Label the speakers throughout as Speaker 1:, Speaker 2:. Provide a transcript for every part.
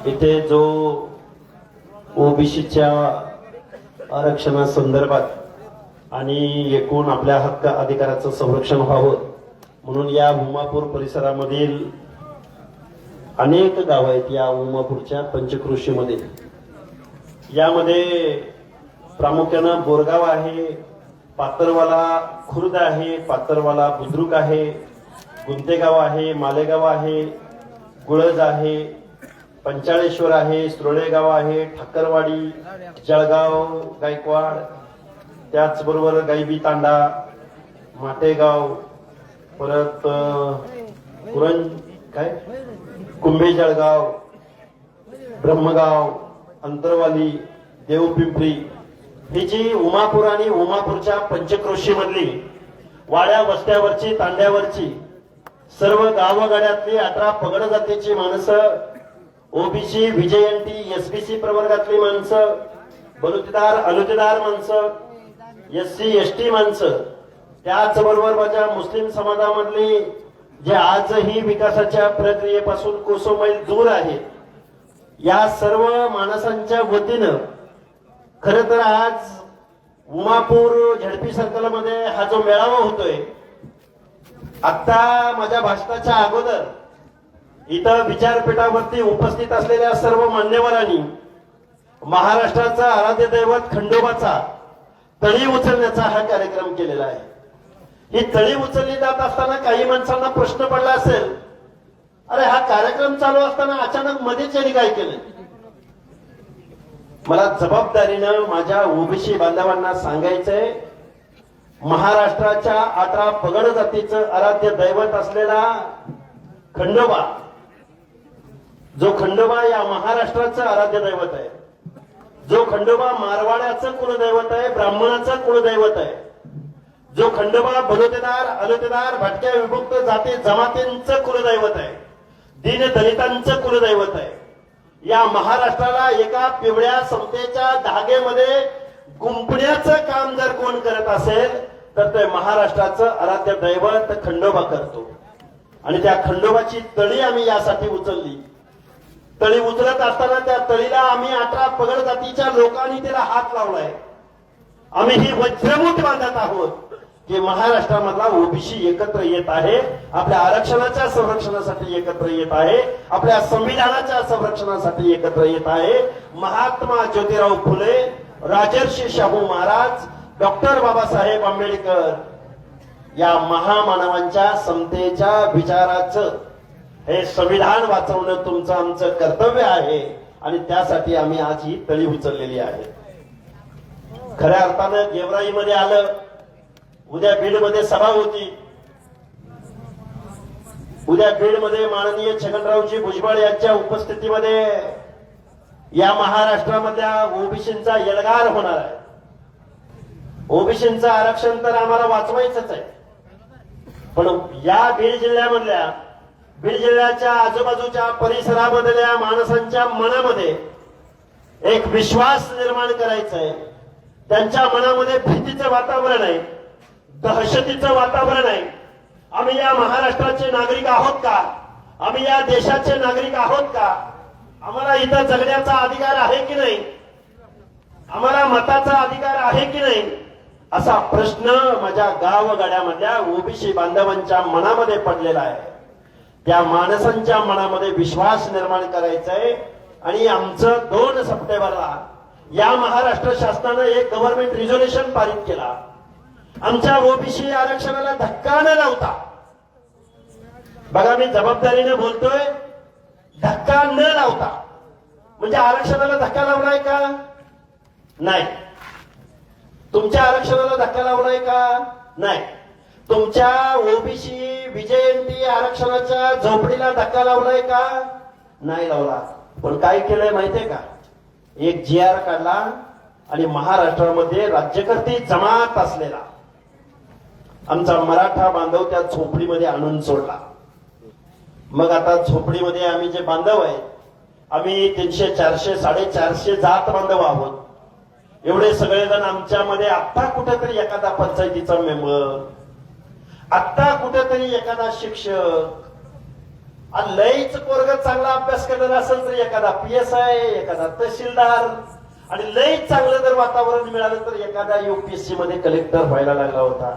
Speaker 1: इथे जो ओबीसीच्या आरक्षणासंदर्भात आणि एकूण आपल्या हक्क अधिकाराचं संरक्षण व्हावं म्हणून या उमापूर परिसरामधील अनेक गाव आहेत. या उमापूरच्या पंचक्रोशीमध्ये यामध्ये प्रामुख्यानं बोरगाव आहे, पातरवाला खुर्द आहे, पातरवाला बुद्रुक आहे, गुंतेगाव आहे, मालेगाव आहे, गुळज आहे, पंचाळेश्वर आहे, सुरळेगाव आहे, ठाकरवाडी, जळगाव, गायकवाड, त्याचबरोबर गायबी तांडा, माटेगाव, परत कुंभे जळगाव, ब्रह्मगाव, अंतरवाली, देवपिंपरी ही जी उमापूर आणि उमापूरच्या पंचक्रोशी मधली वाड्या वस्त्यावरची तांड्यावरची सर्व गावगाड्यातली 18 पगड जातीची माणसं, ओबीसी, व्हीजेएनटी, एसबीसी प्रवर्गातली माणसं, बलुतेदार अनुतेदार माणसं, एससी एसटी माणसं, त्याचबरोबर माझ्या मुस्लिम समाजामधली जे आजही विकासाच्या प्रक्रियेपासून कोसोमैल दूर आहे, या सर्व माणसांच्या वतीनं खर तर आज उमापूर झडपी सर्कल मध्ये हा जो मेळावा होतोय, आता माझ्या भाषणाच्या अगोदर इथं विचारपीठावरती उपस्थित असलेल्या सर्व मान्यवरांनी महाराष्ट्राचा आराध्य दैवत खंडोबाचा तळी उचलण्याचा हा कार्यक्रम केलेला आहे. ही तळी उचलली जात असताना काही माणसांना प्रश्न पडला असेल, अरे हा कार्यक्रम चालू असताना अचानक मध्येच यांनी काय केलं. मला जबाबदारीनं माझ्या ओबीसी बांधवांना सांगायचंय, महाराष्ट्राच्या 18 पगड जातीचं आराध्य दैवत असलेला खंडोबा, जो खंडोबा या महाराष्ट्राचं आराध्य दैवत आहे, जो खंडोबा मारवाड्याचं कुलदैवत आहे, ब्राह्मणाचं कुलदैवत आहे, जो खंडोबा बलुतेदार अलुतेदार भटक्या विभक्त जाती जमातींचं कुलदैवत आहे, दीन दलितांचं कुलदैवत आहे. या महाराष्ट्राला एका पिवळ्या समतेच्या धागेमध्ये गुंफण्याचं काम जर कोण करत असेल तर ते महाराष्ट्राचं आराध्य दैवत खंडोबा करतो. आणि त्या खंडोबाची तळी आम्ही यासाठी उचलली. तळी उचलत असताना त्या तळीला आम्ही 18 पगड जातीच्या लोकांनी त्याला हात लावलाय. आम्ही ही वज्रमूठ बांधत आहोत की महाराष्ट्रामधला ओबीसी एकत्र येत आहे, आपल्या आरक्षणाच्या संरक्षणासाठी एकत्र येत आहे, आपल्या संविधानाच्या संरक्षणासाठी एकत्र येत आहे. महात्मा ज्योतिराव फुले, राजर्षी शाहू महाराज, डॉक्टर बाबासाहेब आंबेडकर या महामानवांच्या समतेच्या विचाराचं हे संविधान वाचवणं तुमचं आमचं कर्तव्य आहे आणि त्यासाठी आम्ही आज ही तळी उचललेली आहे. खऱ्या अर्थानं गेवराईमध्ये आलं, उद्या बीडमध्ये सभा होती, उद्या बीडमध्ये माननीय छगनरावजी भुजबळ यांच्या उपस्थितीमध्ये या महाराष्ट्रामधल्या ओबीसींचा एल्गार होणार आहे. ओबीसींचं आरक्षण तर आम्हाला वाचवायचंच आहे, पण या बीड जिल्ह्याच्या आजूबाजूच्या परिसरामधल्या माणसांच्या मनामध्ये एक विश्वास निर्माण करायचा आहे. त्यांच्या मनामध्ये भीतीचं वातावरण आहे, दहशतीचं वातावरण आहे. आम्ही या महाराष्ट्राचे नागरिक आहोत का? आम्ही या देशाचे नागरिक आहोत का? आम्हाला इथं जगण्याचा अधिकार आहे की नाही? आम्हाला मताचा अधिकार आहे की नाही? असा प्रश्न माझ्या गावगाड्यामधल्या ओबीसी बांधवांच्या मनामध्ये पडलेला आहे. त्या माणसांच्या मनामध्ये विश्वास निर्माण करायचा आहे. आणि आमचं 2 सप्टेंबरला या महाराष्ट्र शासनानं एक गव्हर्नमेंट रिझोल्युशन पारित केला. आमच्या ओबीसी आरक्षणाला धक्का न लावता, बघा मी जबाबदारीने बोलतोय, धक्का न लावता, म्हणजे आरक्षणाला धक्का लावलाय का? नाही. तुमच्या आरक्षणाला धक्का लावलाय का? नाही. तुमच्या ओबीसी व्हीजेएनटी आरक्षणाच्या झोपडीला धक्का लावलाय का? नाही लावला. पण काय केलंय माहितीये का? एक GR काढला आणि महाराष्ट्रामध्ये राज्यकर्ती जमात असलेला आमचा मराठा बांधव त्या झोपडीमध्ये आणून सोडला. मग आता झोपडीमध्ये आम्ही जे बांधव आहेत, आम्ही 300, 400, 450 जात बांधव आहोत. एवढे सगळेजण आमच्यामध्ये आत्ता कुठेतरी एखादा पंचायतीचा मेंबर, आत्ता कुठेतरी एखादा शिक्षक, आणि लईच पोरग चांगला अभ्यास करणारा असेल तर एखादा PSI, एखादा तहसीलदार, आणि लईच चांगलं जर वातावरण मिळालं तर एखादा UPSC मध्ये कलेक्टर व्हायला लागला होता.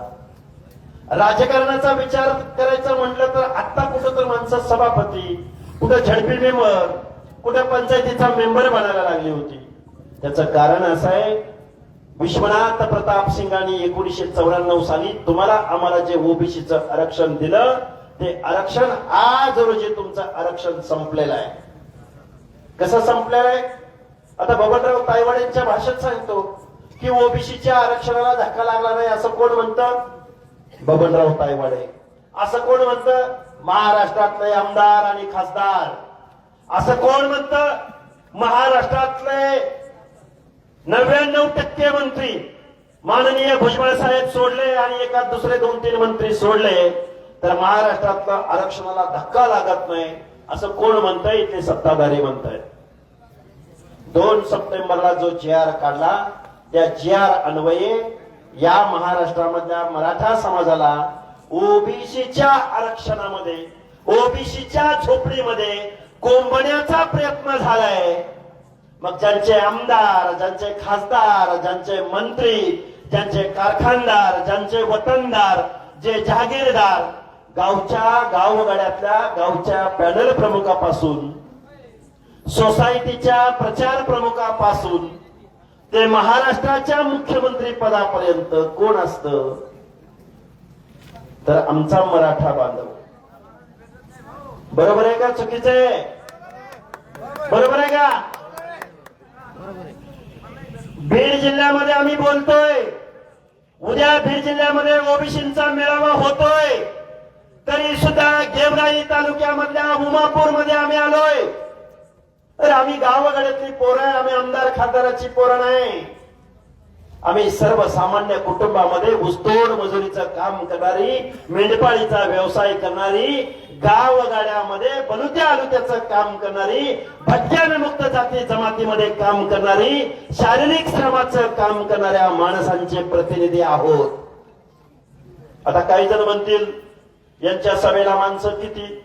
Speaker 1: राजकारणाचा विचार करायचा म्हटलं तर आता कुठं तर माणसं सभापती, कुठं झडपी मेंबर, कुठं पंचायतीचा मेंबर बनायला लागली होती. त्याचं कारण असं आहे, विश्वनाथ प्रताप सिंगांनी 1994 साली तुम्हाला आम्हाला जे ओबीसीचं आरक्षण दिलं, ते आरक्षण आज रोजी तुमचं आरक्षण संपलेलं आहे. कसं संपलेलं आहे? आता बबनराव तायवाडेंच्या भाषेत सांगतो की ओबीसीच्या आरक्षणाला धक्का लागला नाही असं कोण म्हणतं? बबनराव तायवाडे. असं कोण म्हणतं? महाराष्ट्रातले आमदार आणि खासदार. असं कोण म्हणतं? महाराष्ट्रातले 99% मंत्री माननीय भुजबळ साहेब सोडले आणि एका दुसरे 2-3 मंत्री सोडले तर महाराष्ट्रातल्या आरक्षणाला धक्का लागत नाही असं कोण म्हणतंय? ते सत्ताधारी म्हणतायत. 2 सप्टेंबरला जो GR काढला त्या GR अन्वये या महाराष्ट्रामधल्या मराठा समाजाला ओबीसीच्या आरक्षणामध्ये, ओबीसीच्या झोपडीमध्ये कोंबण्याचा प्रयत्न झालाय. मग ज्यांचे आमदार, ज्यांचे खासदार, ज्यांचे मंत्री, ज्यांचे कारखानदार, ज्यांचे वतनदार, जे जहागीरदार, गावच्या गावगाड्यातल्या गावच्या पॅनल प्रमुखापासून, सोसायटीच्या प्रचार प्रमुखापासून ते महाराष्ट्राच्या मुख्यमंत्री पदापर्यंत कोण असतं? तर आमचा मराठा बांधव. बरोबर आहे का? चुकीचं आहे? बरोबर आहे का? बीड जिल्ह्यामध्ये आम्ही बोलतोय, उद्या बीड जिल्ह्यामध्ये ओबीसींचा मेळावा होतोय, तरी सुद्धा गेवराई तालुक्यामधल्या उमापूर मध्ये आम्ही आलोय. तर आम्ही गावागाड्यातली पोरं आहे, आम्ही आमदार खासदाराची पोरं नाही. आम्ही सर्वसामान्य कुटुंबामध्ये ऊसतोड मजुरीचं काम करणारी, मेंढपाळीचा व्यवसाय करणारी, गावगाड्यामध्ये बलुत्या आलुत्याचं काम करणारी, भटक्या विमुक्त जाती जमातीमध्ये काम करणारी, शारीरिक श्रमाचं काम करणाऱ्या माणसांचे प्रतिनिधी आहोत. आता काही जण म्हणतील यांच्या सभेला माणसं किती,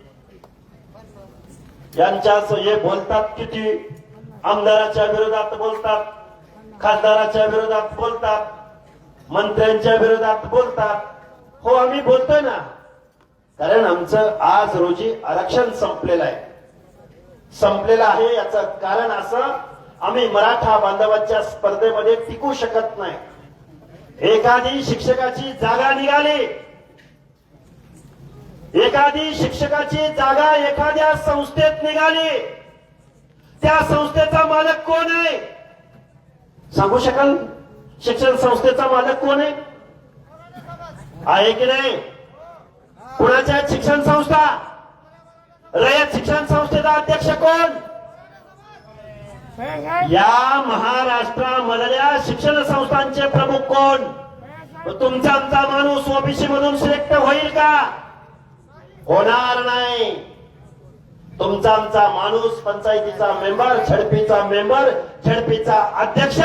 Speaker 1: यांच्याच हे बोलतात किती, आमदाराच्या विरोधात बोलतात, खासदाराच्या विरोधात बोलतात, मंत्र्यांच्या विरोधात बोलतात. हो, आम्ही बोलतोय ना, कारण आमचं आज रोजी आरक्षण संपलेलं आहे. संपलेलं आहे याचं कारण असं, आम्ही मराठा बांधवाच्या स्पर्धेमध्ये टिकू शकत नाही. एखादी शिक्षकाची जागा निघाली, एखादी शिक्षकाची जागा एखाद्या संस्थेत निघाली, त्या संस्थेचा मालक कोण आहे? सांगू शकाल? शिक्षण संस्थेचा मालक कोण आहे? आहे की नाही? कुणाच्या शिक्षण संस्था? रयत शिक्षण संस्थेचा अध्यक्ष कोण? या महाराष्ट्रामधल्या शिक्षण संस्थांचे प्रमुख कोण? तुमचा आमचा माणूस ओबीसी मधून सिलेक्ट होईल का? होणार नाही. तुमचा आमचा माणूस पंचायतीचा मेंबर, झडपीचा मेंबर, झडपीचा अध्यक्ष,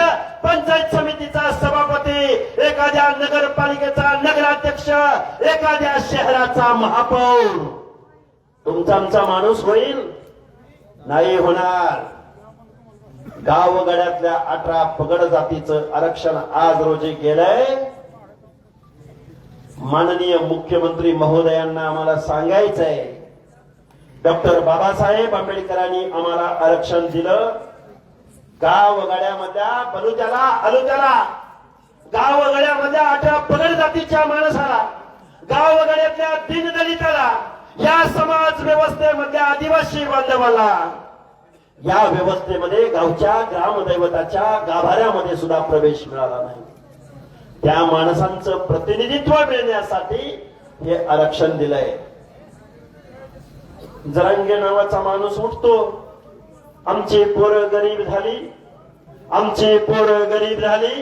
Speaker 1: पंचायत समितीचा सभापती, एखाद्या नगरपालिकेचा नगराध्यक्ष, एखाद्या शहराचा महापौर तुमचा आमचा माणूस होईल? नाही होणार. गावगाड्यातल्या 18 पगड जातीचं आरक्षण आज रोजी गेलंय. माननीय मुख्यमंत्री महोदयांना आम्हाला सांगायचंय, डॉक्टर बाबासाहेब आंबेडकरांनी आम्हाला आरक्षण दिलं. गावगाड्यामधल्या बलुत्याला, अलुत्याला, गावगाड्यामधल्या 18 पगड जातीच्या माणसाला, गावगाड्यातल्या दीनदलिताला, या समाज व्यवस्थेमधल्या आदिवासी बांधवाला, या व्यवस्थेमध्ये गावच्या ग्रामदैवताच्या गाभाऱ्यामध्ये सुद्धा प्रवेश मिळाला नाही. त्या माणसांचं प्रतिनिधित्व मिळण्यासाठी हे आरक्षण दिलंय. जरांगे नावाचा माणूस उठतो, आमची पोरं गरीब झाली, आमची पोरं गरीब झाली,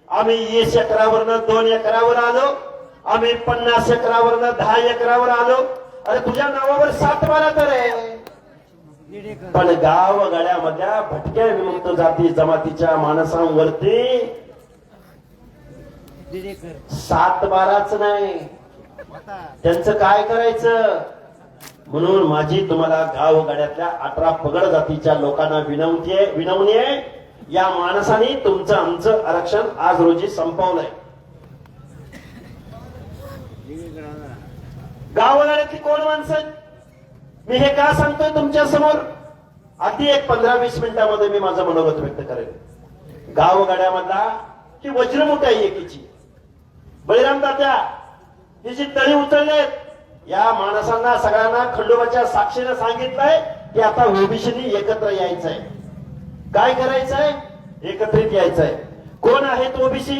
Speaker 1: आम्ही 20 एकरावरनं 2 एकरावर आलो, आम्ही 50 एकरावरनं 10 एकरावर आलो. अरे तुझ्या नावावर 7-12 तर आहे. पण गावगाड्यामधल्या भटक्या विमुक्त जाती जमातीच्या माणसांवरती 7-12च नाही. त्यांचं काय करायचं? म्हणून माझी तुम्हाला गावगाड्यातल्या 18 पगड जातीच्या लोकांना विनवणी आहे, या माणसाने तुमचं आमचं आरक्षण आज रोजी संपवलंय. गावगाड्यातली कोण माणसं, मी हे का सांगतोय तुमच्या समोर, अगदी एक 15-20 मिनिटांमध्ये मी माझं मनोगत व्यक्त करेन. गावगाड्यामधला ही वज्रमुठ आहे एकीची. बळीराम तात्या ही जी तळी उचललेत, या माणसांना सगळ्यांना खंडोबाच्या साक्षीने सांगितलंय की आता ओबीसीनी एकत्र यायचंय. काय करायचंय? एकत्रित यायचंय. कोण आहेत ओबीसी?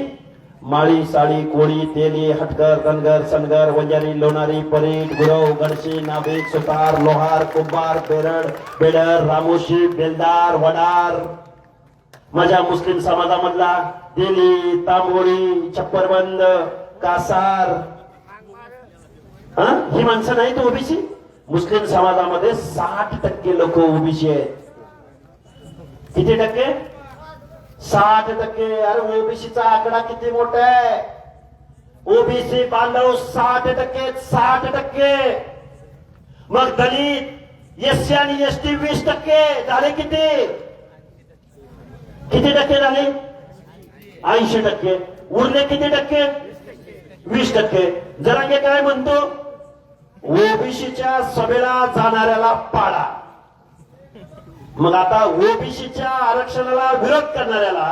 Speaker 1: माळी, साळी, कोळी, तेली, हटकर, धनगर, सनगर, वंजारी, लोणारी, परीट, गुरव, गडशी, नाभिक, सुतार, लोहार, कुंभार, बेरड, बेडर, रामोशी, बेलदार, वडार. माझ्या मुस्लिम समाजामधला तेली, तांबोळी, छप्परबंद, कासार, ही माणसं नाहीत ओबीसी. मुस्लिम समाजामध्ये 60% लोक ओबीसी आहेत. किती टक्के? 60%. अरे ओबीसीचा आकडा किती मोठा आहे. ओबीसी बांधव 60%. 60%. मग दलित, एससी आणि एसटी 20% झाले. किती टक्के झाले? 80%. उरले किती टक्के? 20%. जरांगे काय म्हणतो? ओबीसीच्या सभेला जाणाऱ्याला पाडा. मग आता ओबीसीच्या आरक्षणाला विरोध करणाऱ्याला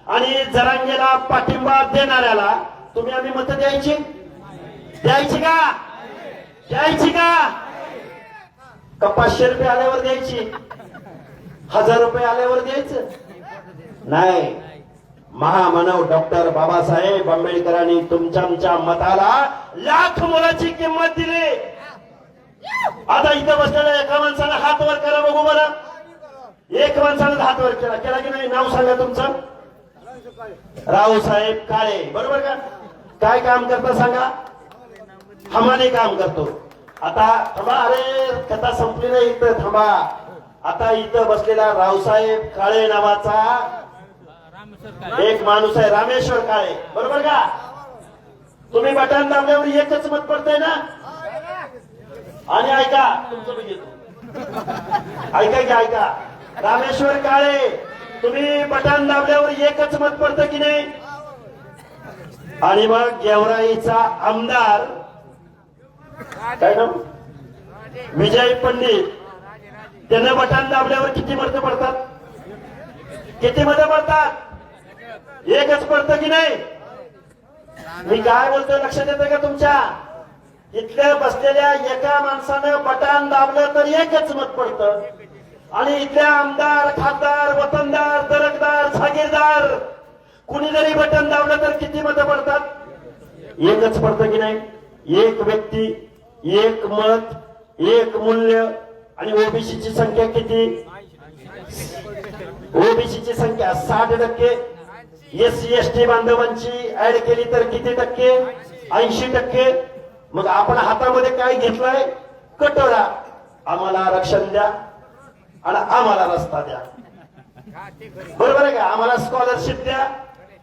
Speaker 1: आणि जरांगेला पाठिंबा देणाऱ्याला तुम्ही आम्ही मत द्यायची का? का 500 रुपये आल्यावर द्यायची? 1000 रुपये आल्यावर द्यायचं नाही. महामानव डॉक्टर बाबासाहेब आंबेडकरांनी तुमच्या आमच्या मताला लाख मोलाची किंमत दिली. आता इथं बसलेल्या एका माणसाला हात वर करा बघू बरं. एक माणसानं हात वर केला की नाही? नाव सांगा तुमचं. रावसाहेब काळे, बरोबर का? काय काम करता सांगा? हमाली काम करतो. आता थांबा, अरे कथा संपली नाही इथं, थांबा. आता इथं बसलेला रावसाहेब काळे नावाचा एक माणूस आहे, रामेश्वर काळे, बरोबर का? तुम्ही बटन दाबल्यावर एकच मत पडतंय ना? आणि ऐका, तुमचं मी घेतो, ऐका. रामेश्वर काळे, तुम्ही बटन दाबल्यावर एकच मत पडतं की नाही? आणि मग गेवराईचा आमदार काय नाव? विजय पंडित, त्यानं बटन दाबल्यावर किती मत पडतात? एकच पडतं की नाही? मी काय बोलतोय लक्षात येतं का तुमच्या? इथल्या बसलेल्या एका माणसानं बटन दाबलं तर एकच मत पडतं. आणि इथल्या आमदार, खासदार, वतनदार, दरकदार, जागीरदार कुणी जरी बटन दाबलं तर किती मतं पडतात? एकच पडतं की नाही? एक व्यक्ती, एक मत, एक मूल्य. आणि ओबीसीची संख्या किती? ओबीसीची संख्या 60%. एससी एसटी बांधवांची ऍड केली तर किती टक्के? 80%. मग आपण हातामध्ये काय घेतलंय? कटोरा. आम्हाला आरक्षण द्या आणि आम्हाला रस्ता द्या, बरोबर आहे का? आम्हाला स्कॉलरशिप द्या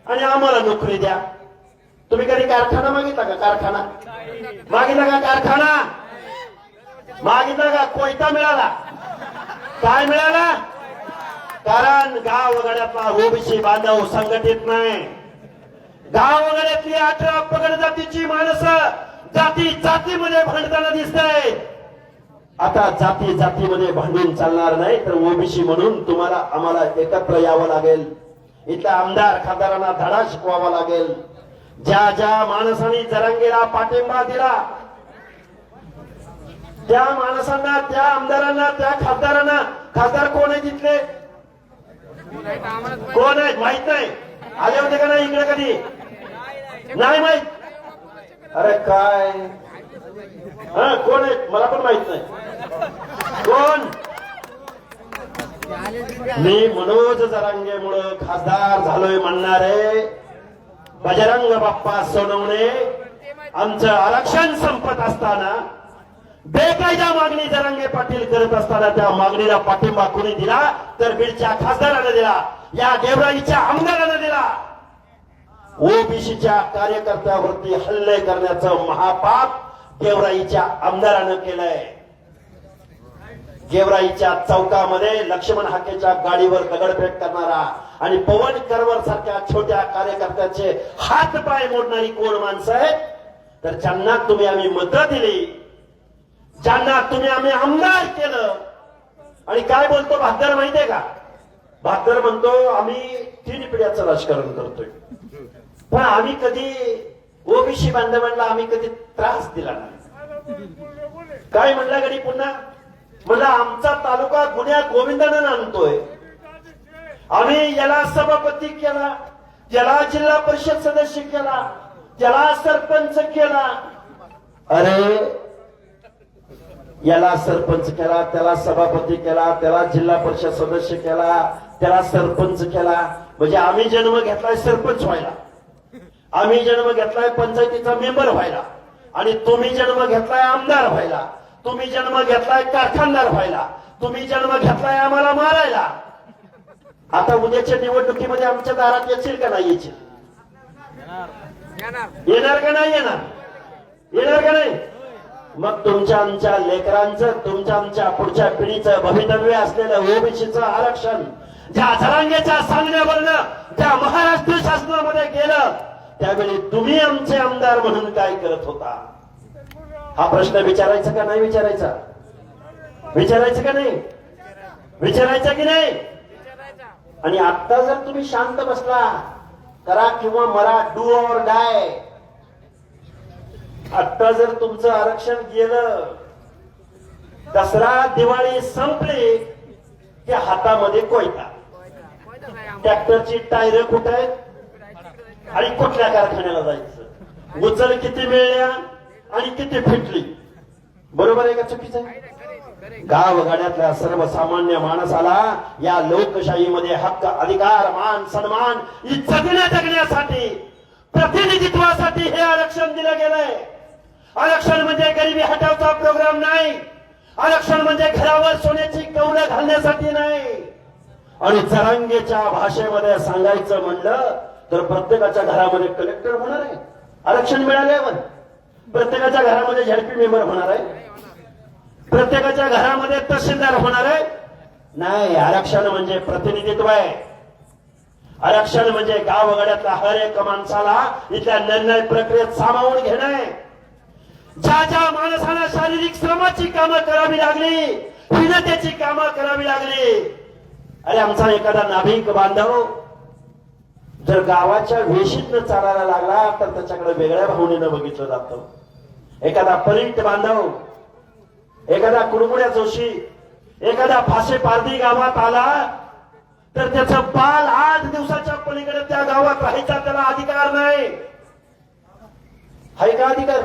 Speaker 1: आणि आम्हाला नोकरी द्या. तुम्ही कधी कारखाना मागितला का? कारखाना मागितला का? कारखाना मागितला का? कोयता मिळाला? काय मिळाला? कारण गावगाड्यातला ओबीसी बांधव संघटित नाही. गावगाड्यातली 18 पगड जातीची माणसं जातीमध्ये भांडताना दिसतंय. आता जातीमध्ये भांडून चालणार नाही, तर ओबीसी म्हणून तुम्हाला आम्हाला एकत्र यावं लागेल. इथल्या आमदार खासदारांना धडा शिकवावा लागेल. ज्या माणसांनी जरांगेला पाठिंबा दिला त्या माणसांना, त्या आमदारांना, त्या खासदारांना, खासदार कोण आहे तिथले? कोण आहे माहित नाही? आले होते का नाही इकडे कधी? नाही माहित? अरे काय कोण आहे मला पण माहित नाही. कोण? मी मनोज जरांगेमुळं खासदार झालोय म्हणणारे बजरंग बाप्पा सोनवणे आमचं आरक्षण संपत असताना, बेकायदा मागणी जरांगे पाटील करत असताना त्या मागणीला पाठिंबा कोणी दिला? तर बीडच्या खासदारानं दिला, या गेवराईच्या आमदारानं दिला. ओबीसीच्या कार्यकर्त्यावरती हल्ले करण्याचं महापाप गेवराईच्या आमदारानं केलंय. गेवराईच्या चौकामध्ये लक्ष्मण हाकेच्या गाडीवर दगडफेक करणारा आणि पवन करवर सारख्या छोट्या कार्यकर्त्याचे हात पाय मोडणारी कोण माणसं आहेत? तर ज्यांना तुम्ही आम्ही मतं दिली, ज्यांना तुम्ही आम्ही आमदार केलं. आणि काय बोलतो भागदर माहितीये का? भागदर म्हणतो आम्ही 3 पिढ्याचं राजकारण करतोय, पण आम्ही कधी ओबीसी बांधवांना आम्ही कधी त्रास दिला नाही. काय म्हणला गडी पुन्हा? म्हणला आमचा तालुका गुन्ह्या गोविंदानं आणतोय. आम्ही याला सभापती केला, याला जिल्हा परिषद सदस्य केला, त्याला सरपंच केला. अरे याला सरपंच केला, त्याला सभापती केला, त्याला जिल्हा परिषद सदस्य केला, त्याला सरपंच केला, म्हणजे आम्ही जन्म घेतलाय सरपंच व्हायला, आम्ही जन्म घेतलाय पंचायतीचा मेंबर व्हायला, आणि तुम्ही जन्म घेतलाय आमदार व्हायला, तुम्ही जन्म घेतलाय कारखानदार व्हायला, तुम्ही जन्म घेतलाय आम्हाला मारायला. आता उद्याच्या निवडणुकीमध्ये आमच्या दारात येशील का नाही येशील? येणार का नाही येणार? येणार का नाही? मग तुमच्या आमच्या लेकरांचं, तुमच्या आमच्या पुढच्या पिढीचं भवितव्य असलेलं ओबीसीचं आरक्षण ज्या जरांगेच्या सांगण्यावरनं त्या महाराष्ट्र शासनामध्ये गेलं, त्यावेळी तुम्ही आमचे आमदार म्हणून काय करत होता? हा प्रश्न विचारायचा का नाही विचारायचा? विचारायचं का नाही? विचारायचा की नाही? आणि आता जर तुम्ही शांत बसला, करा किंवा मरा, डू ऑर डाय. आता जर तुमचं आरक्षण गेलं, दसरा दिवाळी संपली की हातामध्ये कोयता, ट्रॅक्टरची टायर कुठे आहेत आणि कुठल्या कारखान्याला जायचं, उचल किती मिळल्या आणि किती फिटली. बरोबर आहे का चुकीचं आहे? गावगाड्यातल्या सर्वसामान्य माणसाला या लोकशाहीमध्ये हक्क, अधिकार, मान सन्मान इज्जतीने जगण्यासाठी, प्रतिनिधित्वासाठी हे आरक्षण दिलं गेलंय. आरक्षण म्हणजे गरिबी हटावचा प्रोग्राम नाही, आरक्षण म्हणजे घरावर सोन्याची कौलं घालण्यासाठी नाही. आणि जरांगेच्या भाषेमध्ये सांगायचं म्हणलं तर प्रत्येकाच्या घरामध्ये कलेक्टर होणार आहे आरक्षण मिळाल्यावर, प्रत्येकाच्या घरामध्ये झडपी मेंबर होणार आहे, प्रत्येकाच्या घरामध्ये तहसीलदार होणार आहे. नाही, आरक्षण म्हणजे प्रतिनिधित्व आहे. आरक्षण म्हणजे गावगाड्यातल्या हर एक माणसाला इथल्या निर्णय प्रक्रियेत सामावून घेणं आहे. ज्या ज्या माणसाला शारीरिक श्रमाची कामं करावी लागली, हिनतेची कामं करावी लागली, अरे आमचा एखादा नाभिक बांधव जर गावाच्या वेशीतनं चालायला लागला तर त्याच्याकडे वेगळ्या भावनेनं बघितलं जातं. एखादा परिट बांधव, एखादा कुडमुड्या जोशी, एखादा फासे पारधी गावात आला तर त्याचं बाल 8 दिवसाच्या पलीकडे त्या गावात राहायचा त्याला अधिकार नाही. हाय का अधिकार?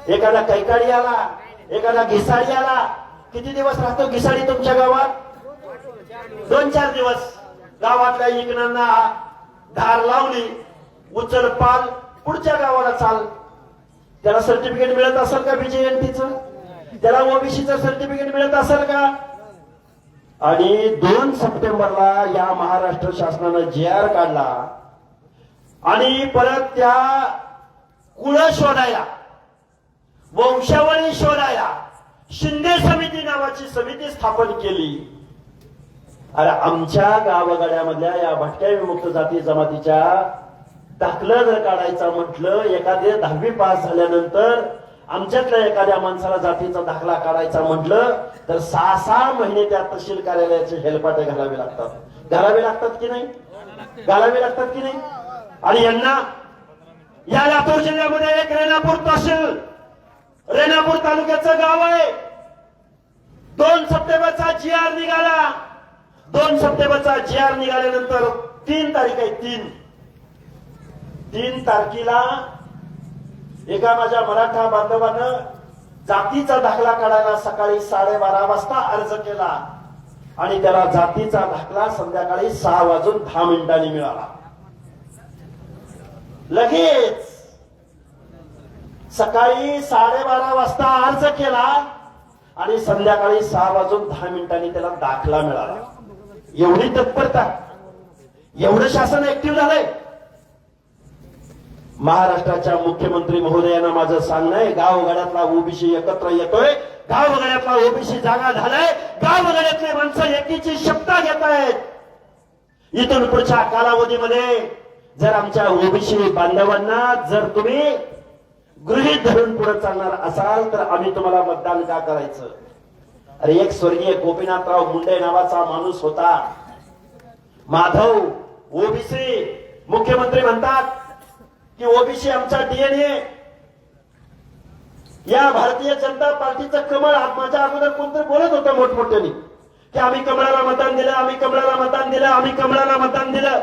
Speaker 1: एखादा कैकाडी आला, एखादा घिसाडी आला, किती दिवस राहतो घिसाडी तुमच्या गावात? 2-4 दिवस. गावातल्या इकणांना धार लावली, उचल पाल, पुढच्या गावाला चाल. त्याला सर्टिफिकेट मिळत असेल का बीजेएनटीचं? त्याला ओबीसीचं सर्टिफिकेट मिळत असेल का? आणि 2 सप्टेंबरला या महाराष्ट्र शासनानं JR काढला आणि परत त्या कुळ शोधायला, वंशावळी शोधायला शिंदे समिती नावाची समिती स्थापन केली. अरे आमच्या गावगाड्यामधल्या या भटक्या विमुक्त जाती जमातीच्या दाखलं जर काढायचा म्हटलं, एखादे 10वी पास झाल्यानंतर आमच्यातल्या एखाद्या माणसाला जातीचा दाखला काढायचा म्हटलं तर 6-6 महिने त्या तहसील कार्यालयाचे हेलपाटे घालावे लागतात. घालावे लागतात की नाही? घालावे लागतात की नाही? आणि यांना या लातूर जिल्ह्यामध्ये एक रेणापूर तहसील, रेणापूर तालुक्याचं गाव आहे. 2 सप्टेंबरचा JR निघाला. 2 सप्टेंबरचा JR निघाल्यानंतर 3 तारीख आहे. 3 तारखेला एका माझ्या मराठा बांधवानं जातीचा दाखला काढायला सकाळी 12:30 वाजता अर्ज केला आणि त्याला जातीचा दाखला संध्याकाळी 6:10 मिळाला. लगेच सकाळी 12:30 वाजता अर्ज केला आणि संध्याकाळी 6:10 त्याला दाखला मिळाला. एवढी तत्परता, एवढं शासन ऍक्टिव्ह झालंय. महाराष्ट्राच्या मुख्यमंत्री महोदयांना माझं सांगणं आहे, गावगाड्यातला ओबीसी एकत्र येतोय गाव वगळ्यातला ओबीसी जागा झालाय. गाव वगळ्यातले माणसं एकीची शपथ घेत आहेत. इथून पुढच्या कालावधीमध्ये जर आमच्या ओबीसी बांधवांना जर तुम्ही गृहीत धरून पुढे चालणार असाल तर आम्ही तुम्हाला मतदान का करायचं. अरे एक स्वर्गीय गोपीनाथराव मुंडे नावाचा माणूस होता. माधव ओबीसी मुख्यमंत्री म्हणतात की ओबीसी आमचा डीएनए. या भारतीय जनता पार्टीचं कमळ माझ्या अगोदर कोणतरी बोलत होतं मोठमोठ्याने की आम्ही कमळाला मतदान दिलं, आम्ही कमळाला मतदान दिलं, आम्ही कमळाला मतदान दिलं.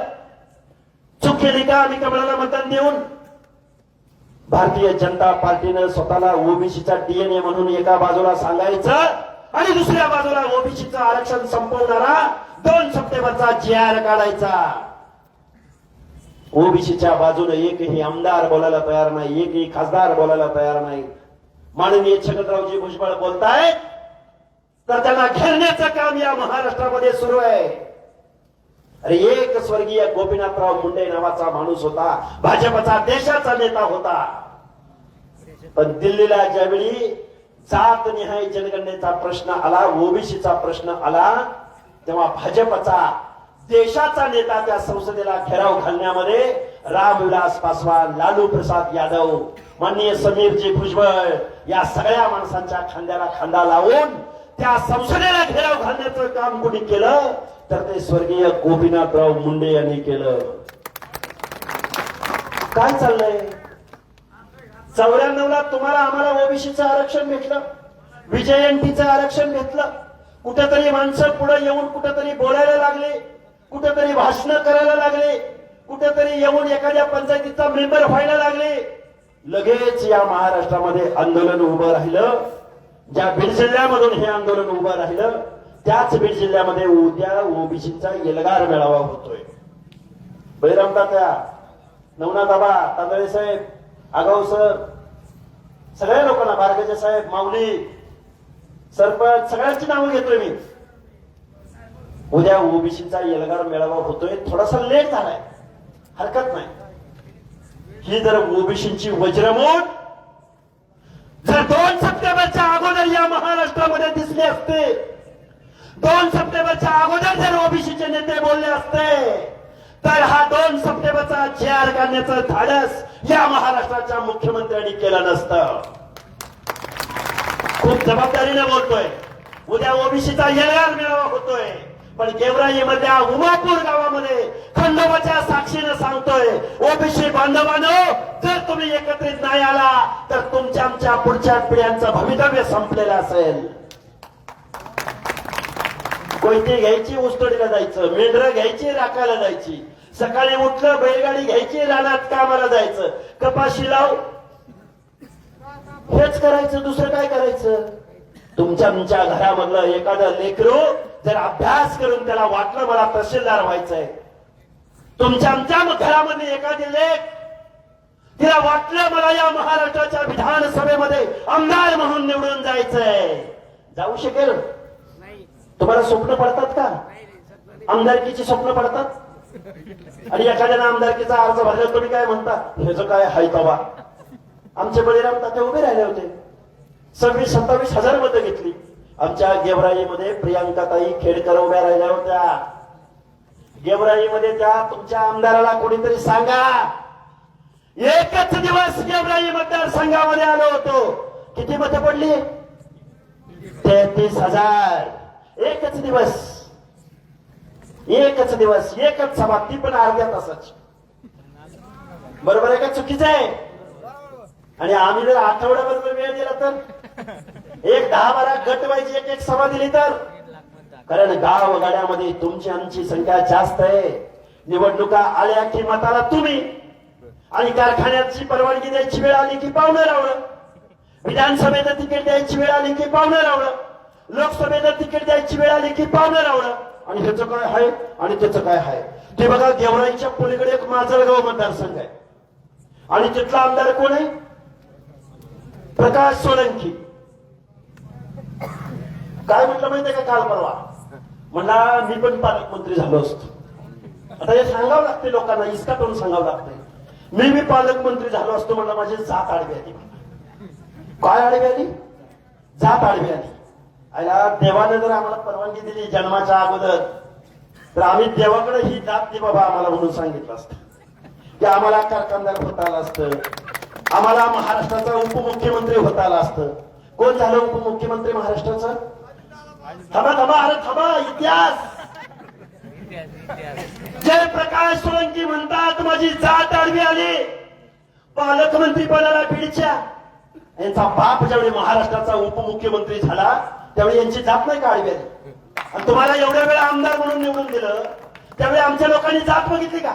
Speaker 1: चूक केली का आम्ही कमळाला मतदान देऊन? भारतीय जनता पार्टीनं स्वतःला ओबीसीचा डीएनए म्हणून एका बाजूला सांगायचं आणि दुसऱ्या बाजूला ओबीसीचं आरक्षण संपवणारा 2 सप्टेंबरचा जी.आर. काढायचा. ओबीसीच्या बाजूने एकही आमदार बोलायला तयार नाही, एकही खासदार बोलायला तयार नाही. माननीय छगनरावजी भुजबळ बोलतायत तर त्यांना घेरण्याचं काम या महाराष्ट्रामध्ये सुरू आहे. अरे एक स्वर्गीय गोपीनाथराव मुंडे नावाचा माणूस होता, भाजपचा देशाचा नेता होता. पण दिल्लीला ज्यावेळी जातनिहाय जनगणनेचा प्रश्न आला, ओबीसीचा प्रश्न आला, तेव्हा भाजपचा देशाचा नेता त्या संसदेला घेराव घालण्यामध्ये रामविलास पासवान, लालू प्रसाद यादव, माननीय समीरजी भुजबळ या सगळ्या माणसांच्या खांद्याला खांदा लावून त्या संसदेला घेराव घालण्याचं काम कोणी केलं तर ते स्वर्गीय गोपीनाथराव मुंडे यांनी केलं. काय चाललंय? 94ला तुम्हाला आम्हाला ओबीसीचं आरक्षण भेटलं, विजयंतीचं आरक्षण भेटलं. कुठेतरी माणसं पुढे येऊन कुठेतरी बोलायला लागले, कुठेतरी भाषण करायला लागले, कुठेतरी येऊन एखाद्या पंचायतीचा मेंबर व्हायला लागले. लगेच या महाराष्ट्रामध्ये आंदोलन उभं राहिलं. ज्या बीड जिल्ह्यामधून हे आंदोलन उभं राहिलं त्याच बीड जिल्ह्यामध्ये उद्या ओबीसीचा एल्गार मेळावा होतोय. बहिराम तात्या, नवनाथ आबा, तांदळे साहेब, आगाव सर, सगळ्या लोकांना, बारगजे साहेब, माऊली, सरपंच, सगळ्यांची नावं घेतोय मी. उद्या ओबीसीचा एल्गार मेळावा होतोय. थोडासा लेट झालाय, हरकत नाही. ही जर ओबीसीची वज्रमूठ जर 2 सप्टेंबरच्या अगोदर या महाराष्ट्रामध्ये दिसले असते, 2 सप्टेंबरच्या अगोदर जर ओबीसीचे नेते बोलले असते तर हा 2 सप्टेंबरचा जी.आर. काढण्याचं धाडस या महाराष्ट्राच्या मुख्यमंत्र्यांनी केलं नसतं. खूप जबाबदारीने बोलतोय. उद्या ओबीसीचा एल्गार मेळावा होतोय. पण गेवराईमधल्या उमापूर गावामध्ये खंडोबाच्या साक्षीने सांगतोय, ओबीसी बांधवांनो, जर तुम्ही एकत्रित नाही आला तर तुमच्या आमच्या पुढच्या पिढ्यांचं भवितव्य संपलेलं असेल. कोयती घ्यायची, ऊसतोडीला जायचं, मेंढरं घ्यायची, राखायला जायची, सकाळी उठलं बैलगाडी घ्यायची, रानात कामाला जायचं, कपाशी लाव, हेच करायचं. दुसरं काय करायचं? तुमच्या घरामधलं एखादं लेकरू जर अभ्यास करून त्याला वाटलं मला तहसीलदार व्हायचंय, तुमच्या घरामध्ये एखादी लेक तिला वाटलं मला या महाराष्ट्राच्या विधानसभेमध्ये आमदार म्हणून निवडून जायचंय, जाऊ शकेल? तुम्हाला स्वप्न पडतात का? आमदारकीची स्वप्न पडतात? आणि एखाद्यानं आमदारकीचा अर्ज भरला, तुम्ही काय म्हणता, हे जो काय हाय तवा. आमचे बळीराम तात्या उभे राहिले होते, 26-27 हजार मतं घेतली. आमच्या गेवराईमध्ये प्रियांकाताई खेडकर उभ्या राहिल्या होत्या. गेवराईमध्ये त्या तुमच्या आमदाराला कोणीतरी सांगा, एकच दिवस गेवराई मतदारसंघामध्ये आलो होतो, किती मतं पडली? 33,000. एकच दिवस, एकच सभा, ती पण अर्ध्या तासाची. बरोबर आहे का? चुकीचं आहे? आणि आम्ही जर आठवड्याभर वेळ दिला तर, एक 10-12 गट व्हायची, एक सभा दिली तर, कारण गाव गाड्यामध्ये तुमची आमची संख्या जास्त आहे. निवडणुका आल्या की मताला तुम्ही, आणि कारखान्याची परवानगी द्यायची वेळ आली की पाहुणं रावलं, विधानसभेचं तिकीट द्यायची वेळ आली की पाहुणं रावलं, लोकसभेचं तिकीट द्यायची वेळ आली की पाहुणं रावलं. आणि ह्याचं काय आहे आणि त्याचं काय आहे ते बघा. गेवराईच्या पलीकडे एक माजलगाव मतदारसंघ आहे आणि तिथला आमदार कोण आहे? प्रकाश सोळंकी. काय म्हटलं माहितीये का काल परवा? म्हणला मी पण पालकमंत्री झालो असतो. आता हे सांगावं लागते लोकांना, इस्काटून सांगावं लागते. मी पालकमंत्री झालो असतो म्हणलं, माझी जात आडवी आली. काय आडवी आली? जात आडवी आली. आयला देवाने जर आम्हाला परवानगी दिली जन्माच्या अगोदर तर आम्ही देवाकडे ही जात दे बाबा आम्हाला म्हणून सांगितलं असतं की आम्हाला कारखानदार होता आलं असतं, आम्हाला महाराष्ट्राचा उपमुख्यमंत्री होता आलं असतं. कोण झालं उपमुख्यमंत्री महाराष्ट्राचं? थांबा थांबा, अरे थांबा, इतिहास. जयप्रकाश सोळंकी म्हणतात माझी जात आडवी आली. पालकमंत्री पदाला बीडच्या यांचा बाप ज्यावेळी महाराष्ट्राचा उपमुख्यमंत्री झाला त्यावेळी यांची जात नाही का आडवी आली? आणि तुम्हाला एवढ्या वेळा आमदार म्हणून निवडून दिलं त्यावेळी आमच्या लोकांनी जात बघितली का?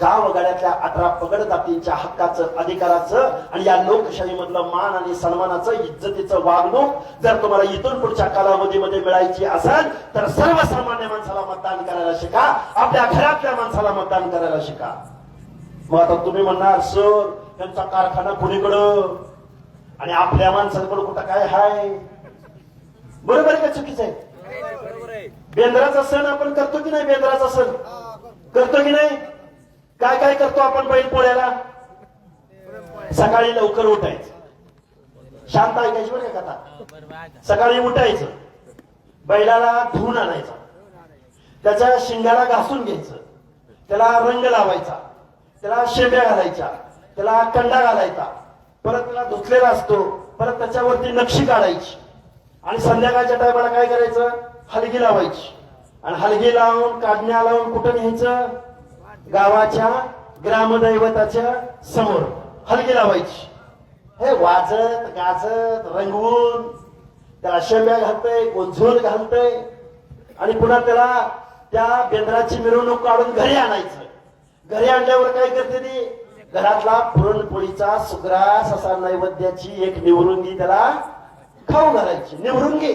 Speaker 1: गाव गाड्यातल्या 18 पगड जातींच्या हक्काचं, अधिकाराचं आणि या लोकशाही मधलं मान आणि सन्मानाचं, इज्जतीचं वागणूक जर तुम्हाला इथून पुढच्या कालावधीमध्ये मिळायची असेल तर सर्वसामान्य माणसाला मतदान करायला शिका, आपल्या घरातल्या माणसाला मतदान करायला शिका. मग आता तुम्ही म्हणणार सर त्यांचा कारखाना कुणीकडं आणि आपल्या माणसांकडं कुठं काय हाय? बरोबर आहे का चुकीचं आहे? बेंद्राचा सण आपण करतो की नाही? बेंद्राचा सण करतो की नाही? काय काय करतो आपण बैल पोळ्याला? सकाळी लवकर उठायचं, शांत ऐकायची बरं का कथा. सकाळी उठायचं, बैलाला धुवून आणायचा, त्याच्या शिंगाला घासून घ्यायचं, त्याला रंग लावायचा, त्याला शेंब्या घालायच्या, त्याला कंडा घालायचा, परत त्याला धुतलेला असतो, परत त्याच्यावरती नक्षी काढायची आणि संध्याकाळच्या टायमाला काय करायचं? हलगी लावायची आणि हलगी लावून काढण्या लावून कुठं न्यायचं? गावाच्या ग्रामदैवताच्या समोर हलगी लावायची. हे वाजत गाजत रंगवून त्याला शेंब्या घालतय, कोण घालतय आणि पुन्हा त्याला त्या बेंद्राची मिरवणूक काढून घरी आणायचं. घरी आणल्यावर काय करते ती? घरातला पुरणपोळीचा सुग्रास असा नैवेद्याची एक निवरुंगी त्याला खाऊ घालायची. निवरुंगी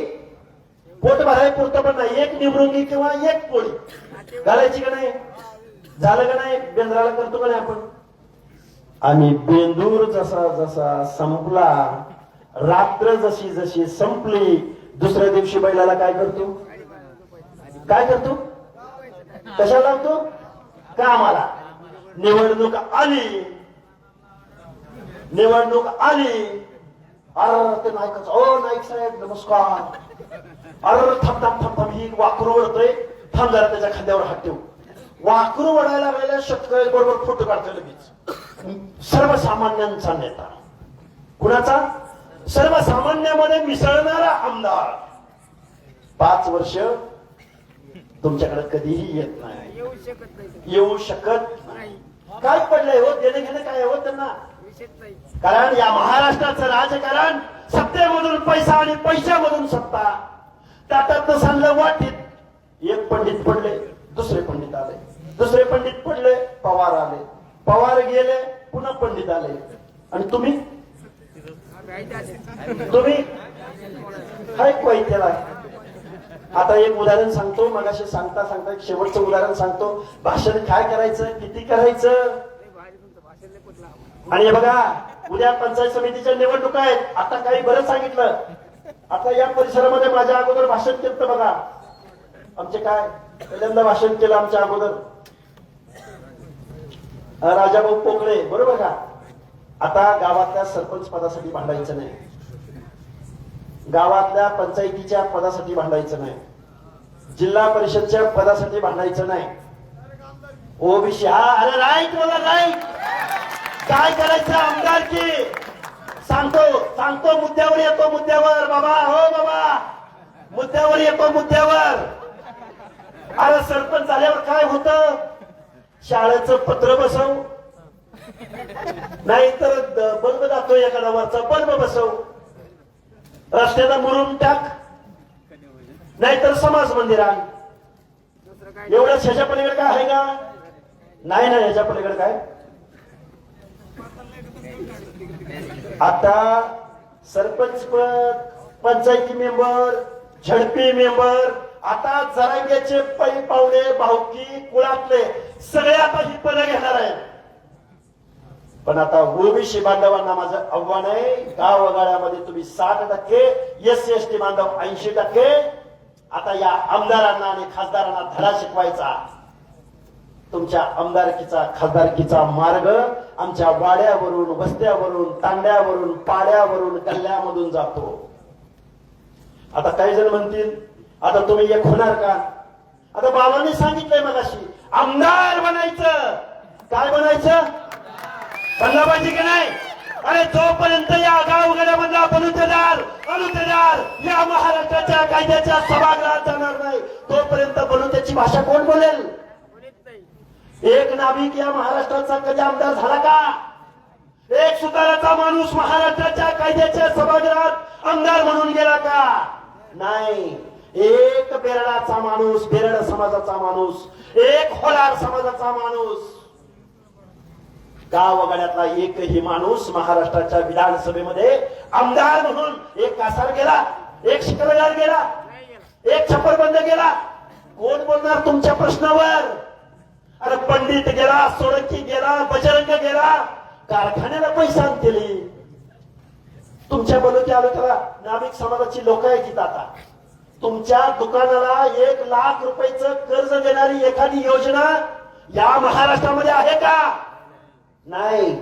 Speaker 1: पोट भराय पुरतं पण नाही, एक निवरुंगी किंवा एक पोळी घालायची का नाही? झालं का नाही? बेंद्राला करतो का नाही आपण? आणि बेंदूर जसा जसा संपला, रात्र जशी जशी संपली, दुसऱ्या दिवशी बैलाला काय करतो? काय करतो? कशाला लावतो? कामाला. निवडणूक आली, निवडणूक आली. अरे ते नाईकच, ओ नाईक साहेब नमस्कार. अरे थांब थांब थांब थांब, ही वाकरू ओढतोय, थांब जरा त्याच्या खांद्यावर हात ठेवू. वाकरू ओढायला गेल्या शेतकरी बरोबर फोटो काढतोय लगेच. सर्वसामान्यांचा नेता. कुणाचा? सर्वसामान्यामध्ये मिसळणारा आमदार. 5 वर्ष तुमच्याकडे कधीही येत नाही, येऊ शकत नाही. काय पडलंय हो? देणं घेणं काय हो त्यांना? कारण या महाराष्ट्राचं राजकारण सत्तेमधून पैसा आणि पैशामधून सत्ता. त्याच्यात सांगलं वाटीत. एक पंडित पडले, दुसरे पंडित आले, दुसरे पंडित पडले, पवार आले, पवार गेले, पुन्हा पंडित आले. आणि तुम्ही काय कोयत्याला? आता एक उदाहरण सांगतो, मगाशी सांगता सांगता एक शेवटचं उदाहरण सांगतो. भाषण काय करायचं, किती करायचं? आणि हे बघा, उद्या पंचायत समितीच्या निवडणुका आहेत. आता काही बरंच सांगितलं. आता या परिसरामध्ये माझ्या अगोदर भाषण केलं बघा. आमचे काय पहिल्यांदा भाषण केलं आमच्या अगोदर राजाभाऊ पोकळे, बरोबर का? आता गावातल्या सरपंच पदासाठी भांडायचं नाही, गावातल्या पंचायतीच्या पदासाठी भांडायचं नाही, जिल्हा परिषदच्या पदासाठी भांडायचं नाही. ओबीसी हा, अरे राईट मला राईट. काय करायचं? आमदारकी सांगतो सांगतो, मुद्द्यावर येतो, मुद्द्यावर बाबा, हो बाबा, मुद्द्यावर येतो, मुद्द्यावर. अरे सरपंच झाल्यावर काय होतं? शाळेचं पत्र बसव, नाहीतर बल्ब जातो एखादा वरचा बल्ब बसव, रस्त्याचा मुरुम टाक, नाहीतर समाज मंदिरात. एवढंच. ह्याच्या पलीकडे काय आहे का? नाही ना, ह्याच्या पलीकडे काय? आता सरपंच पद, पंचायती मेंबर, झडपी मेंबर, आता जरांग्याचे पै पावले, भावकी, कुळातले सगळे आता ही पदं घेणार आहेत. पण आता ओबीसी बांधवांना माझं आव्हान आहे, गावगाड्यामध्ये तुम्ही 60%, एससी एसटी बांधव 80%. आता या आमदारांना आणि खासदारांना धडा शिकवायचा. तुमच्या आमदारकीचा खासदारकीचा मार्ग आमच्या वाड्यावरून, वस्त्यावरून, तांड्यावरून, पाड्यावरून, गल्ल्यामधून जातो. आता काही जण म्हणतील आता तुम्ही एक होणार का? आता बाबांनी सांगितलंय मगाशी आमदार बनायचं. काय बनायचं? बनला पाहिजे की नाही? अरे जोपर्यंत या गावगड्यामधला बलुतेदार या महाराष्ट्राच्या कायद्याच्या सभागृहात जाणार नाही तोपर्यंत बलुतेची भाषा कोण बोलेल? एक नाभिक या महाराष्ट्राचा कधी आमदार झाला का? एक सुताराचा माणूस महाराष्ट्राच्या कायद्याच्या सभागृहात आमदार म्हणून गेला का? नाही. एक बेरडाचा माणूस, बेरड समाजाचा माणूस, एक होलार समाजाचा माणूस, गावगाड्यातला एकही माणूस महाराष्ट्राच्या विधानसभेमध्ये आमदार म्हणून एक कासार गेला, एक शिकलगार गेला, एक छप्परबंद गेला. कोण बोलणार तुमच्या प्रश्नावर? अरे पंडित गेला, सोळंकी गेला, बजरंग गेला, कारखान्याला पैसा दिली. तुमच्या बलुते तालुक्याला नाभिक समाजाची लोक आहेत तिथं. आता तुमच्या दुकानाला 1 लाख रुपयाचं कर्ज देणारी एखादी योजना या महाराष्ट्रामध्ये आहे का? नाही.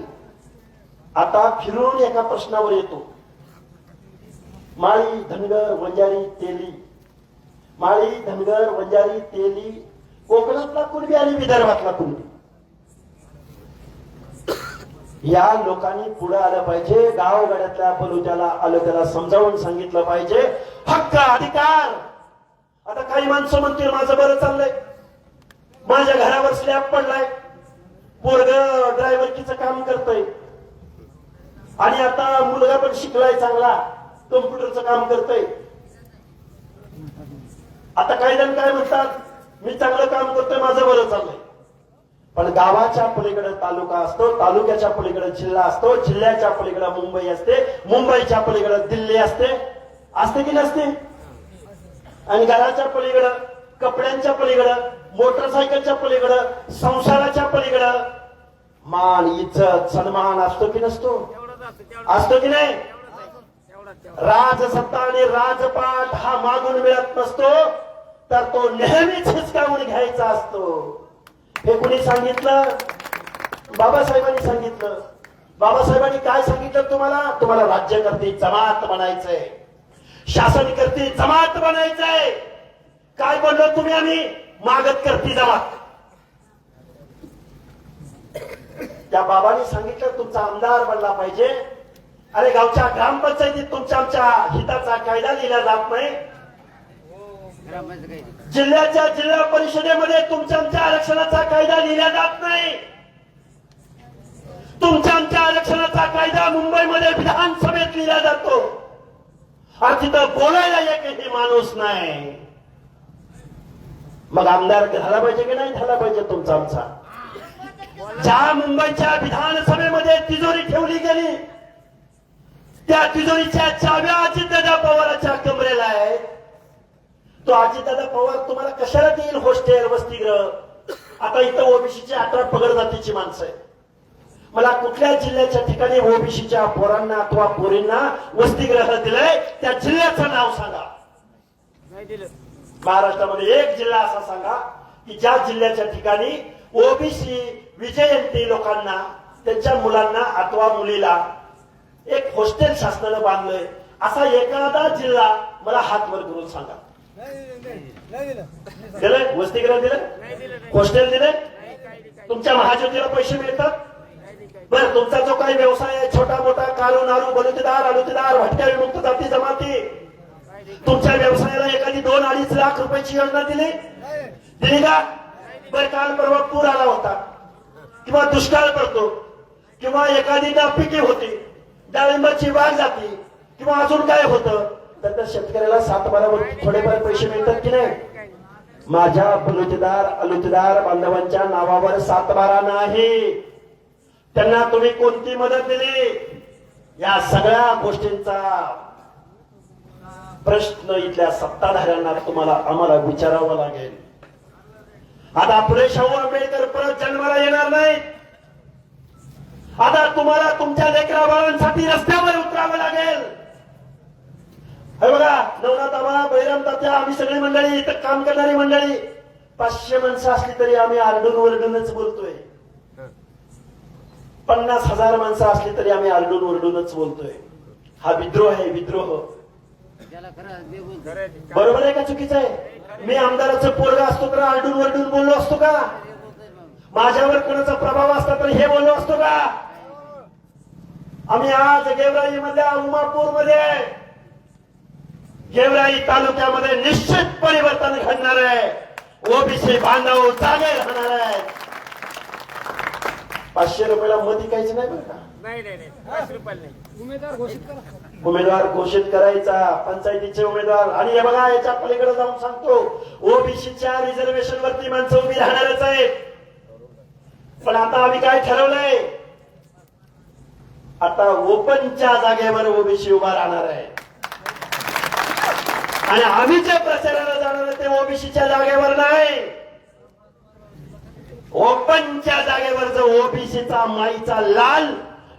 Speaker 1: आता फिरून एका प्रश्नावर येतो. माळी, धनगर, वंजारी, तेली, माळी, धनगर, वंजारी, तेली, कोकणातला कुणबी आणि विदर्भातला कुणबी, या लोकांनी पुढे आलं पाहिजे. गावगाड्यातल्या बलुत्याला त्याला समजावून सांगितलं पाहिजे हक्क, अधिकार. आता काही माणसं म्हणतील माझं बरं चाललंय, माझ्या घरावर स्लॅब पडलाय, पोरग ड्रायव्हरकीचं काम करतय आणि आता मुलगा पण शिकलाय, चांगला कम्प्युटरचं काम करतय. आता काही जण काय म्हणतात, मी चांगलं काम करतोय, माझं बरं चाललंय. पण गावाच्या पलीकडे तालुका असतो, तालुक्याच्या पलीकडे जिल्हा असतो, जिल्ह्याच्या पलीकडे मुंबई असते, मुंबईच्या पलीकडे दिल्ली असते. असते की नसते? आणि घराच्या पलीकडं, कपड्यांच्या पलीकडं, मोटरसायकलच्या पलीकडं, संसाराच्या पलीकडं मान, इज्जत, सन्मान असतो की नसतो? असतो की नाही? राजसत्ता आणि राजपाट हा मागून मिळत नसतो, तर तो नेहमीच हिसकावून घ्यायचा असतो. हे कुणी सांगितलं? बाबासाहेबांनी सांगितलं. बाबासाहेबांनी काय सांगितलं तुम्हाला? तुम्हाला राज्यकर्ती जमात बनायचंय, शासनकर्ती जमात बनायचंय. काय बोललो तुम्ही? आम्ही मागत करती जमात. त्या बाबांनी सांगितलं तुमचा आमदार बनला पाहिजे. अरे गावच्या ग्रामपंचायतीत तुमच्या आमच्या हिताचा कायदा लिहिला जात नाही. जिल्ह्याच्या जिल्हा परिषदेमध्ये तुमच्या आमच्या आरक्षणाचा कायदा लिहिला जात नाही. तुमच्या आमच्या आरक्षणाचा कायदा मुंबईमध्ये विधानसभेत लिहिला जातो आणि तिथं बोलायला एकही माणूस नाही. मग आमदार झाला पाहिजे की नाही झाला पाहिजे तुमचा आमचा? ज्या मुंबईच्या विधानसभेमध्ये तिजोरी ठेवली गेली त्या तिजोरीच्या चाव्या अजितदादा पवारांच्या कमरेला आहे. तो अजितदादा पवार तुम्हाला कशाला देईल हॉस्टेल, वसतिगृह? आता इथं ओबीसीच्या 18 पगड जातीची माणसं आहे. मला कुठल्या जिल्ह्याच्या ठिकाणी ओबीसीच्या पोरांना अथवा पोरींना वसतिगृह दिलंय त्या जिल्ह्याचं नाव सांगा. महाराष्ट्रामध्ये एक जिल्हा असा सांगा की ज्या जिल्ह्याच्या ठिकाणी ओबीसी विजयंती लोकांना, त्यांच्या मुलांना अथवा मुलीला एक हॉस्टेल शासनानं बांधलंय. असा एखादा जिल्हा मला हात वर करून सांगा. दिलंय? वसतिगृह दिलं? हॉस्टेल दिलंय? तुमच्या महाज्योतीला पैसे मिळतात? बरं, तुमचा जो काही व्यवसाय आहे छोटा मोठा, कारू नारू, बलुतेदार, अलुतेदार, भटक्या विमुक्त जाती जमाती, तुमच्या व्यवसायाला एखादी 2-2.5 लाख रुपयाची योजना दिली का? बरं, काल परवा पूर आला होता किंवा दुष्काळ पडतो किंवा एखादी नापिकी होती, डाळिंबाची बाग जाती किंवा अजून काय होतं, तर त्या शेतकऱ्याला 7-12 थोडेफार पैसे मिळतात की नाही? माझ्या बलुतेदार अलुतेदार बांधवांच्या नावावर 7-12 नाही. त्यांना तुम्ही कोणती मदत दिली? या सगळ्या गोष्टींचा प्रश्न इथल्या सत्ताधाऱ्यांना तुम्हाला आम्हाला विचारावं लागेल. आता फुले शाहू आंबेडकर परत जन्माला येणार नाही. आता तुम्हाला तुमच्या लेकरा बाळांसाठी रस्त्यावर उतरावं लागेल. हे बघा, नवनाथ आबा, बहिराम तात्या, आम्ही सगळी मंडळी, इथं काम करणारी मंडळी, 500 माणसं असली तरी आम्ही आरडून ओरडूनच बोलतोय. 50,000 माणसं असली तरी आम्ही आरडून ओरडूनच बोलतोय. हा विद्रोह आहे, विद्रोह. बरोबर आहे का चुकीचं आहे? मी आमदाराचं पोरगा असतो तर आरडून ओरडून बोललो असतो का? माझ्यावर कोणाचा प्रभाव असता तर हे बोललो असतो का? आम्ही आज गेवराई मधल्या उमापूर मध्ये, गेवराई तालुक्यामध्ये निश्चित परिवर्तन घडणार आहे. ओबीसी बांधव जागे राहणार आहे. 500 रुपयाला मत विकायचं नाही बरं का?
Speaker 2: नाही 5 रुपये नाही.
Speaker 1: उमेदवार घोषित करायचा, पंचायतीचे उमेदवार. आणि हे बघा, याच्या पलीकडे जाऊन सांगतो, ओबीसीच्या रिझर्वेशन वरती माणसं उभी राहणारच आहे. पण आता आम्ही काय ठरवलंय? आता ओपनच्या जागेवर ओबीसी उभा राहणार आहे. आणि आम्ही जे प्रचाराला जाणार ते ओबीसीच्या जागेवर नाही, ओपनच्या जागेवर जो ओबीसीचा माईचा लाल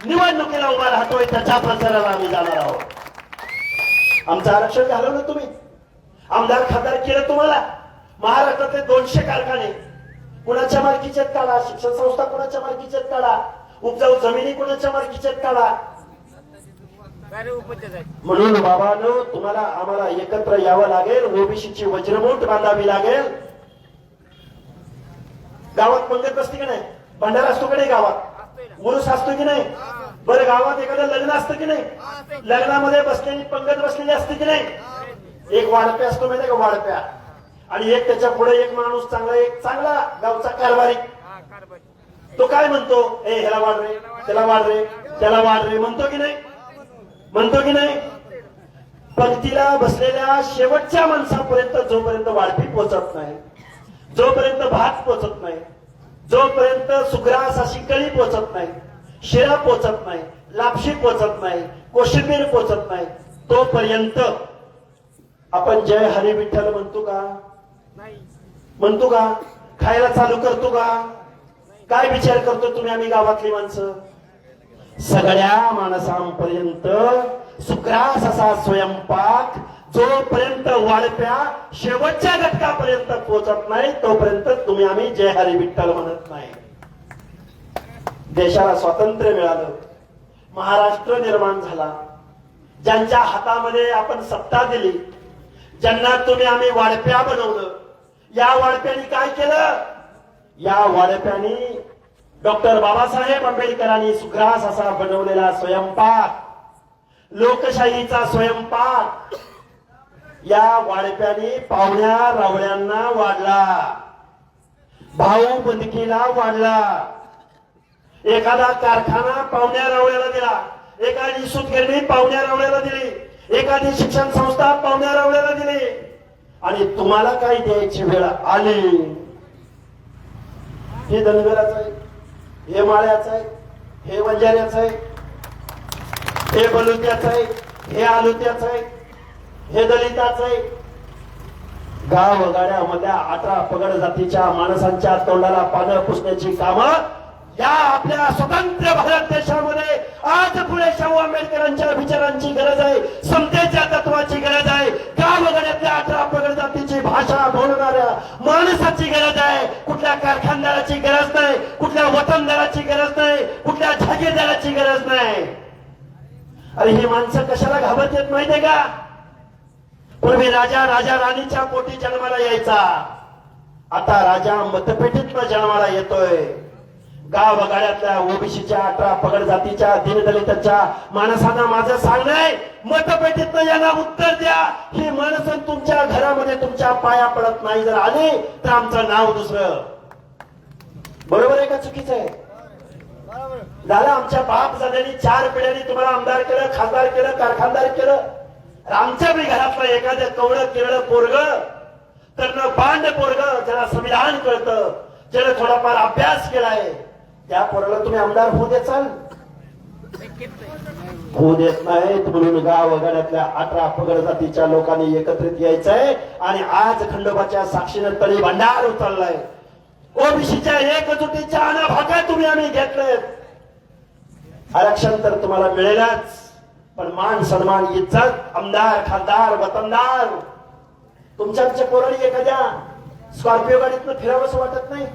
Speaker 1: निवडणुकीला उभा राहतोय त्याच्या प्रचाराला आम्ही जाणार आहोत. आमचं आरक्षण घालवलं तुम्ही, आमदार खासदार केलं तुम्हाला. महाराष्ट्रातले 200 कारखाने कुणाच्या मालकीचे काढा, शिक्षण संस्था कुणाच्या मालकीचे काढा, उपजाऊ जमिनी कुणाच्या मालकीचे काढा. म्हणून बाबांनो, तुम्हाला आम्हाला एकत्र यावं लागेल. ओबीसीची वज्रमूठ बांधावी लागेल. गावात पंगत बसते की नाही? भंडारा असतो की नाही गावात? उरूस असतो की नाही? बरं, गावात एखादं लग्न असतं की नाही? लग्नामध्ये बसलेली पंगत बसलेली असते की नाही? एक वाढप्या असतो माहिती का? वाढप्या. आणि एक त्याच्या पुढे एक माणूस चांगला, एक चांगला गावचा कारभारी. तो काय म्हणतो? ए ह्याला वाढ रे, त्याला वाढ रे, त्याला वाढ रे म्हणतो की नाही? म्हणतो की नाही? पंक्तीला बसलेल्या शेवटच्या माणसापर्यंत जोपर्यंत वाढपी पोचत नाही, जोपर्यंत भात पोचत नाही, जोपर्यंत सुग्रास अशी कळी पोचत नाही, शिरा पोचत नाही, लापशी पोचत नाही, कोशिंबीर पोचत नाही, तोपर्यंत आपण जय हरी विठ्ठल म्हणतो का? म्हणतो का? खायला चालू करतो का? काय विचार करतो तुम्ही? आम्ही गावातली माणसं सगळ्या माणसांपर्यंत सुग्रास असा स्वयंपाक जोपर्यंत वाढप्या शेवटच्या घटकापर्यंत पोहोचत नाही तोपर्यंत तुम्ही आम्ही जय हरी विठ्ठल म्हणत नाही. देशाला स्वातंत्र्य मिळालं, महाराष्ट्र निर्माण झाला, ज्यांच्या हातामध्ये आपण सत्ता दिली, ज्यांना तुम्ही आम्ही वाढप्या बनवलं, या वाढप्यानी काय केलं? या वाढप्यानी डॉक्टर बाबासाहेब आंबेडकरांनी सुग्रास असा बनवलेला स्वयंपाक, लोकशाहीचा स्वयंपाक, या वाढप्याने पाहुण्या रावळ्यांना वाढला, भाऊ बंदकीला वाढला. एखादा कारखाना पाहुण्या रावळ्याला दिला, एखादी सूतगिरणी पाहुण्या रावळ्याला दिली, एखादी शिक्षण संस्था पाहुण्या रावळ्याला दिली. आणि तुम्हाला काही द्यायची वेळ आली, हे धनगराचं आहे, हे माळ्याचं आहे, हे वंजाऱ्याचं आहे, हे बलुत्याचं आहे, हे आलुत्याचं आहे, हे दलिताचं आहे. गाव गाड्यामधल्या 18 पगड जातीच्या माणसांच्या तोंडाला पानं पुसण्याची कामं या आपल्या स्वतंत्र भारत देशामध्ये आज पुढे शाहू आंबेडकरांच्या विचारांची गरज आहे, समतेच्या तत्वाची गरज आहे. गाव गाड्यातल्या 18 पगड जातीची भाषा बोलणाऱ्या माणसाची गरज आहे. कुठल्या कारखानदाराची गरज नाही, कुठल्या वतनदाराची गरज नाही, कुठल्या जागीरदाराची गरज नाही. अरे ही माणसं कशाला घाबरतात माहितीये का? पूर्वी राजा राणीच्या पोटी जन्माला यायचा, आता राजा मतपेटीत जन्माला येतोय. गाव गाड्यातल्या ओबीसीच्या 18 पगड जातीच्या दीनदलिताच्या माणसांना माझं सांगणं आहे, मतपेटीत यांना उत्तर द्या. ही माणसं तुमच्या घरामध्ये तुमच्या पाया पडत नाही, जर आले तर आमचं नाव दुसरं. बरोबर आहे का चुकीचं आहे? झालं, आमच्या बाप झालेली 4 पिढ्यांनी तुम्हाला आमदार केलं, खासदार केलं, कारखानदार केलं. आमच्या बी घरातलं एखादं कवळं किरळ पोरग, तर न बांड पोरग, ज्याला संविधान कळतं, ज्याला थोडाफार अभ्यास केलाय, त्या पोराला तुम्ही आमदार होऊ देचाल? होऊ देत नाहीत. म्हणून गाव गाड्यातल्या 18 पगड जातीच्या लोकांनी एकत्रित यायचंय आणि आज खंडोबाच्या साक्षीनं तळी भंडार उचललाय. ओबीसीच्या एकजुटीच्या अनाभागा तुम्ही आम्ही घेतलेत. आरक्षण तर तुम्हाला मिळेलच, पण मान सन्मान इज्जत, आमदार खासदार वतनदार तुमच्या पोरांनी एखाद्या स्कॉर्पिओ गाडीतनं फिरावंसं वाटत नाही.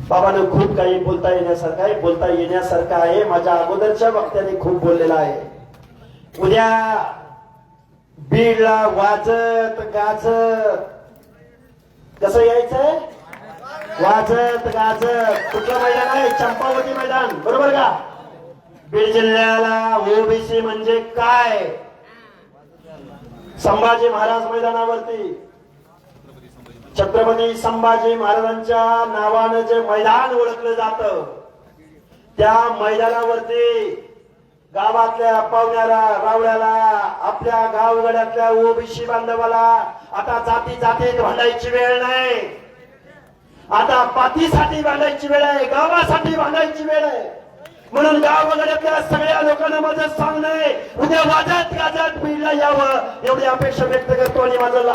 Speaker 1: बाबानं खूप काही बोलता येण्यासारखं आहे, बोलता येण्यासारखं आहे. माझ्या अगोदरच्या वक्त्याने खूप बोललेला आहे. उद्या बीडला वाजत गाजत कसं यायचंय? वाजत गाजत. कुठलं मैदान आहे? चंपावती मैदान, बरोबर का? बीड जिल्ह्याला ओबीसी म्हणजे काय? संभाजी महाराज मैदानावरती छत्रपती संभाजी महाराजांच्या नावानं जे मैदान ओळखलं जातं, त्या मैदानावरती गावातल्या पाहुण्याला, रावळ्याला, आपल्या गावगड्यातल्या ओबीसी बांधवाला आता जाती जातीत भांडायची वेळ नाही. आता पातीसाठी भांडायची वेळ आहे, गावासाठी भांडायची वेळ आहे. म्हणून गावगड्यातल्या सगळ्या लोकांना माझं सांगणं आहे, उद्या वाजत गाजत बीडला यावं एवढी अपेक्षा व्यक्त करतो आणि माझं